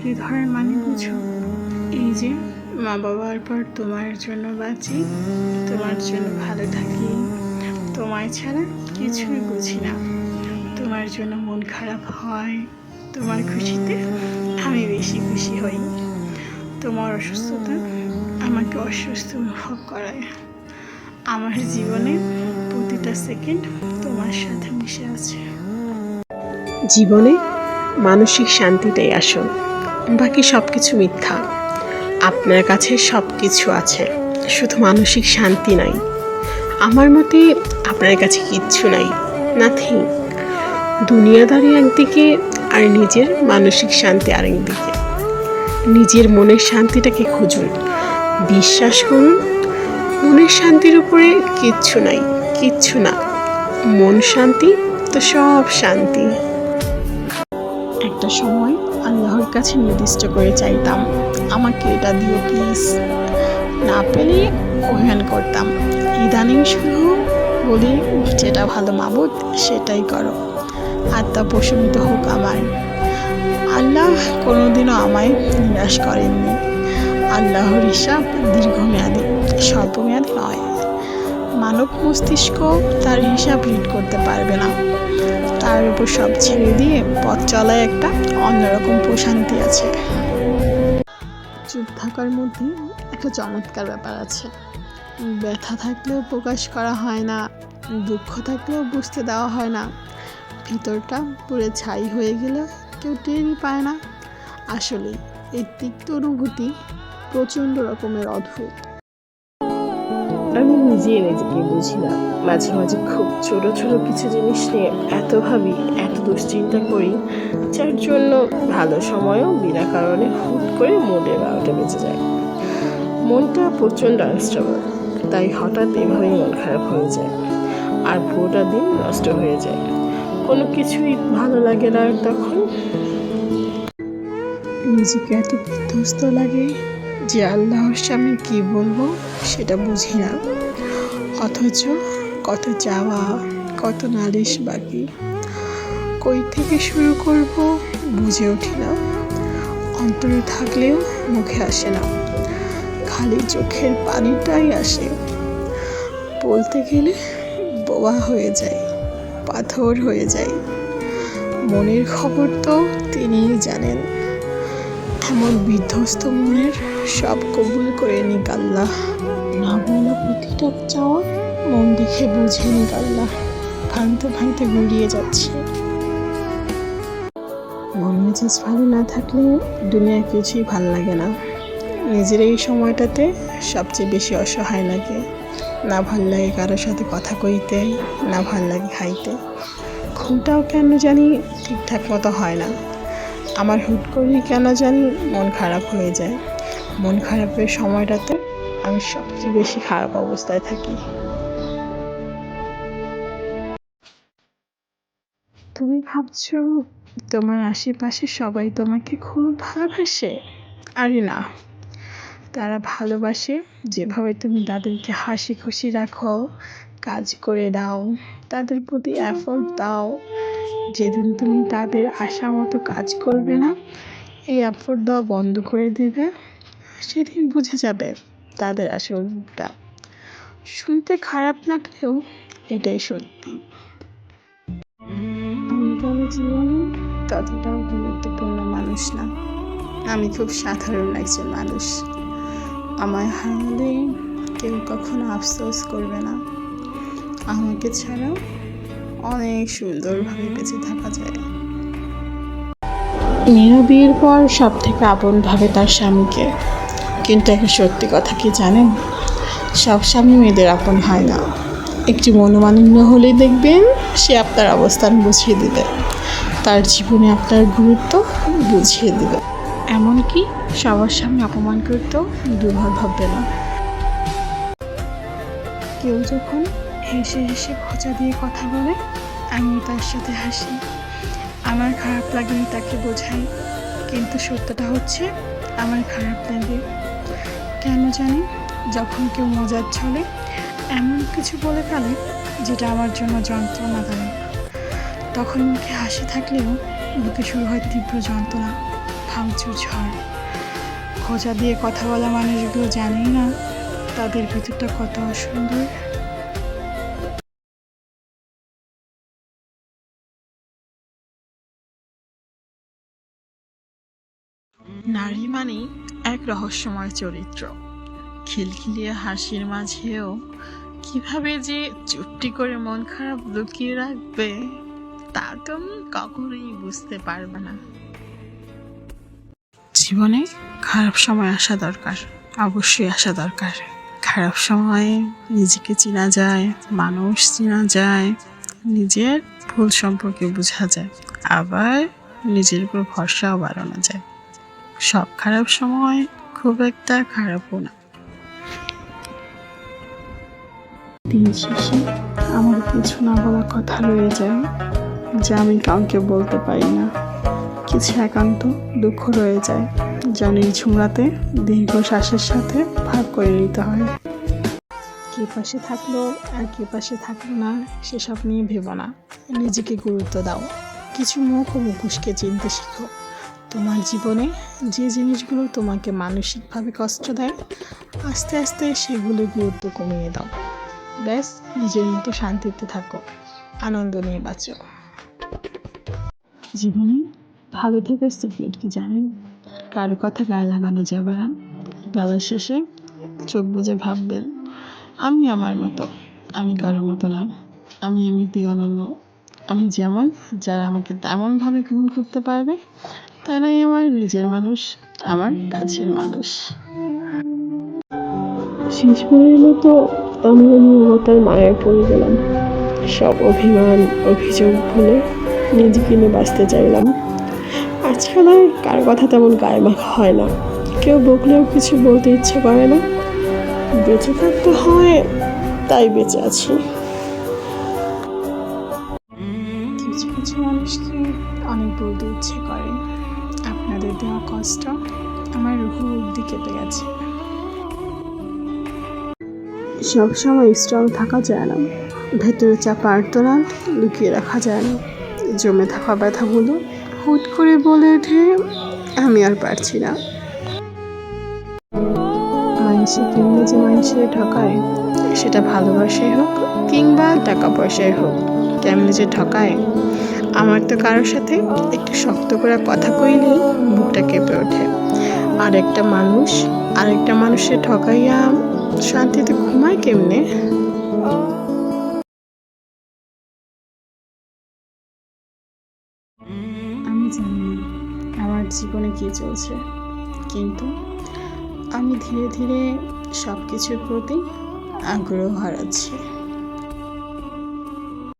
আঁকড়ে ধরার মানে বুঝো? এই যে মা বাবার পর তোমার জন্য বাঁচি, তোমার জন্য ভালো থাকি, তোমায় ছাড়া কিছুই বুঝি না। তোমার জন্য মন খারাপ হয়, তোমার খুশিতে আমি বেশি খুশি হই। তোমার অসুস্থতা আমাকে অসুস্থ অনুভব করায়। আমার জীবনে প্রতিটা সেকেন্ড তোমার সাথে মিশে আছে। জীবনে মানসিক শান্তিটাই আসল, বাকি সব কিছু মিথ্যা। আপনার কাছে সব কিছু আছে, শুধু মানসিক শান্তি নাই। আমার মতে আপনার কাছে কিচ্ছু নাই, নাথিং। দুনিয়াদারি একদিকে আর নিজের মানসিক শান্তি আরেকদিকে। নিজের মনের শান্তিটাকে খুঁজুন, বিশ্বাস করুন, মনের শান্তির উপরে কিচ্ছু নাই, কিচ্ছু না। মন শান্তি তো সব শান্তি। একটা সময় আল্লাহর কাছে নির্দিষ্ট করে চাইতাম, আমাকে এটা দিও প্লিজ। না পেলে অভিমান করতাম। ইদানিং শুধু বলি, যেটা ভালো মাবুদ সেটাই করো, আত্মা প্রশমিত হোক আমার। আল্লাহ কোনোদিনও আমায় নিরাশ করেননি। আল্লাহর হিসাব দীর্ঘমেয়াদী, স্বল্পমেয়াদী নয়। মানব মস্তিষ্ক তার হিসাব রিড করতে পারবে না। তার উপর সব ছেড়ে দিয়ে পথ চলায় একটা অন্যরকম প্রশান্তি আছে। চুপ থাকার মধ্যে একটা চমৎকার ব্যাপার আছে। ব্যথা থাকলেও প্রকাশ করা হয় না, দুঃখ থাকলেও বুঝতে দেওয়া হয় না। ভিতরটা পুরো ছাই হয়ে গেলে কেউ টেরই পায় না। আসলে এই তিক্ত অনুভূতি প্রচণ্ড রকমের অদ্ভুত। আমি নিজেই নিজেকে বুঝি না। মাঝে মাঝে খুব ছোট ছোট কিছু জিনিস নিয়ে এত ভাবি, এত দুশ্চিন্তা করি, যার জন্য ভালো সময়ও বিনা কারণে হুট করে মুডে 12টা বেজে যায়। মনটা প্রচণ্ড আনস্টেবল, তাই হঠাৎ এভাবেই মন খারাপ হয়ে যায়, আর পুরোটা দিন নষ্ট হয়ে যায়। কোনো কিছুই ভালো লাগে না। আর তখন নিজেকে এত বিধ্বস্ত লাগে যে আল্লাহর সামনে কি বলবো সেটা বুঝি না। অথচ কত চাওয়া, কত নালিশ বাকি, কই থেকে শুরু করব বুঝে উঠি না। অন্তরে থাকলেও মুখে আসে না, খালি চোখের পানিটাই আসে। বলতে গেলে বোবা হয়ে যায়, পাথর হয়ে যায়। মনের খবর তো তিনিই জানেন। এমন বিধ্বস্ত মনের সব কবুল করে নিক আল্লাহ। না বলা প্রতিটা চাওয়া মন দেখে বুঝে নিক আল্লাহ। ভাঙতে ভাঙতে গুলিয়ে যাচ্ছে। মন মেজাজ ভালো না থাকলে দুনিয়ার কিছুই ভালো লাগে না। নিজের এই সময়টাতে সবচেয়ে বেশি অসহায় লাগে। না ভাল লাগে কারোর সাথে কথা কইতে, না ভাল লাগে খাইতে। ঘুমটাও কেন জানি ঠিকঠাক মতো হয় না। আমার হুট করেই কেন জানি মন খারাপ হয়ে যায়। মন খারাপের সময়টাতে আমি সবচেয়ে বেশি খারাপ অবস্থায় থাকি। তুমি ভাবছো তোমার আশেপাশে সবাই তোমাকে খুব ভালোবাসে? আরে না, তারা ভালোবাসে যেভাবে তুমি তাদেরকে হাসি খুশি রাখো, কাজ করে দাও, তাদের প্রতি এফোর্ট দাও। যেদিন তুমি তাদের আশা মতো কাজ করবে না, এই এফোর্ট দেওয়া বন্ধ করে দিবে, সেদিন বুঝে যাবে তাদের আসল রূপটা। শুনতে খারাপ লাগলেও এটাই সত্যি। আমি কারো জীবনে ততটাও গুরুত্বপূর্ণ মানুষ না। আমি খুব সাধারণ একজন মানুষ। আমায় হারালে কেউ কখনো আফসোস করবে না। আমাকে ছাড়া অনেক সুন্দরভাবে বেঁচে থাকা যায়। মেয়েরা বিয়ের পর সব থেকে আপন ভাবে তার স্বামীকে, কিন্তু একটা সত্যি কথা কি জানেন? সব স্বামী মেয়েদের আপন হয় না। একটি মনোমালিন্য হলেই দেখবেন সে আপনার অবস্থান বুঝিয়ে দিবে, তার জীবনে আপনার গুরুত্ব বুঝিয়ে দিবে। এমনকি সবার সামনে অপমান করতেও দুর্বল ভাববে না। কেউ যখন হেসে হেসে খোঁচা দিয়ে কথা বলে, আমি তার সাথে হাসি। আমার খারাপ লাগেনি তাকে বোঝাই, কিন্তু সত্যটা হচ্ছে আমার খারাপ লাগে। কেন জানি যখন কেউ মজার ছলে এমন কিছু বলে ফেলে যেটা আমার জন্য যন্ত্রণাদায়ক, তখন মুখে হাসি থাকলেও বুকে শুরু হয় তীব্র যন্ত্রণা। ভাঙচুর ঝড়। খোঁচা দিয়ে কথা বলা মানুষগুলো জানেই না তাদের ভিতরটা কত অসুন্দর। নারী মানেই এক রহস্যময় চরিত্র। খিলখিলিয়ে হাসির মাঝেও কিভাবে যে চুপটি করে মন খারাপ লুকিয়ে রাখবে তা তুমি কখনোই বুঝতে পারবে না। জীবনে খারাপ সময় আসা দরকার, অবশ্যই আসা দরকার। খারাপ সময়ে নিজেকে চেনা যায়, মানুষ চেনা যায়, নিজের ভুল সম্পর্কে বোঝা যায়, আবার নিজের উপর ভরসাও বাড়ানো যায়। সব খারাপ সময় খুব একটা খারাপও না। দিন শেষে আমার কিছু না বলা কথা রয়ে যায় যা আমি কাউকে বলতে পারি না। কিছু একান্ত দুঃখ রয়ে যায় যা নিঝুম রাতে দীর্ঘশ্বাসের সাথে ভাগ করে নিতে হয়। কে পাশে থাকলো আর কে পাশে থাকলো না সেসব নিয়ে ভেবো না, নিজেকে গুরুত্ব দাও। কিছু মুখ ও মুখোশকে চিনতে শিখো। তোমার জীবনে যে জিনিসগুলো তোমাকে মানসিকভাবে কষ্ট দেয় আস্তে আস্তে সেগুলো গুরুত্ব কমিয়ে দাও। ব্যাস নিজের মতো শান্তিতে থাকো, আনন্দ নিয়ে বাঁচো। জীবনে ভালো থেকে সিক্রেট কি জানেন? কারো কথা গায়ে লাগানো যাবে না। বেলার শেষে চোখ বুজে ভাববেন আমি আমার মতো, আমি কারোর মতো না, আমি এমনিতেই অনন্য। আমি যেমন, যারা আমাকে তেমনভাবে গ্রহণ করতে পারবে তারাই আমার নিজের মানুষ, আমার কাছের মানুষ। শেষবারের মতো আমি নিয়মতার মায়ায় পড়ে গেলাম। সব অভিমান অভিযোগ ভুলে নিজেকে নিয়ে বাঁচতে চাইলাম। আজকাল আর কার কথা তেমন গায়ে মাখা হয় না, কেউ বকলেও কিছু বলতে ইচ্ছে করে না। বেঁচে থাকতে হয় তাই বেঁচে আছি। কিছু কিছু মানুষকে অনেক বলতে ইচ্ছে করে, আপনাদের দেওয়া কষ্ট আমার রুহু অবধি কেঁপে গেছে। সবসময় স্ট্রং থাকা যায় না, ভেতরে চাপা আর্তনাদ লুকিয়ে রাখা যায় না। জমে থাকা ব্যথাগুলো হুট করে বলে ওঠে আমি আর পারছি না। মানুষে কিনলে যে মানুষের ঠকায়, সেটা ভালোবাসাই হোক কিংবা টাকা পয়সায় হোক, কেমনি যে ঠকায়। আমার তো কারোর সাথে একটু শক্ত করে কথা কইলেই বুকটা কেঁপে ওঠে। আরেকটা মানুষের ঠকাইয়া শান্তিতে ঘুমায় কেমনে? আমি জানি না আমার জীবনে কি চলছে, কিন্তু আমি ধীরে ধীরে সব কিছুর প্রতি আগ্রহ হারাচ্ছি।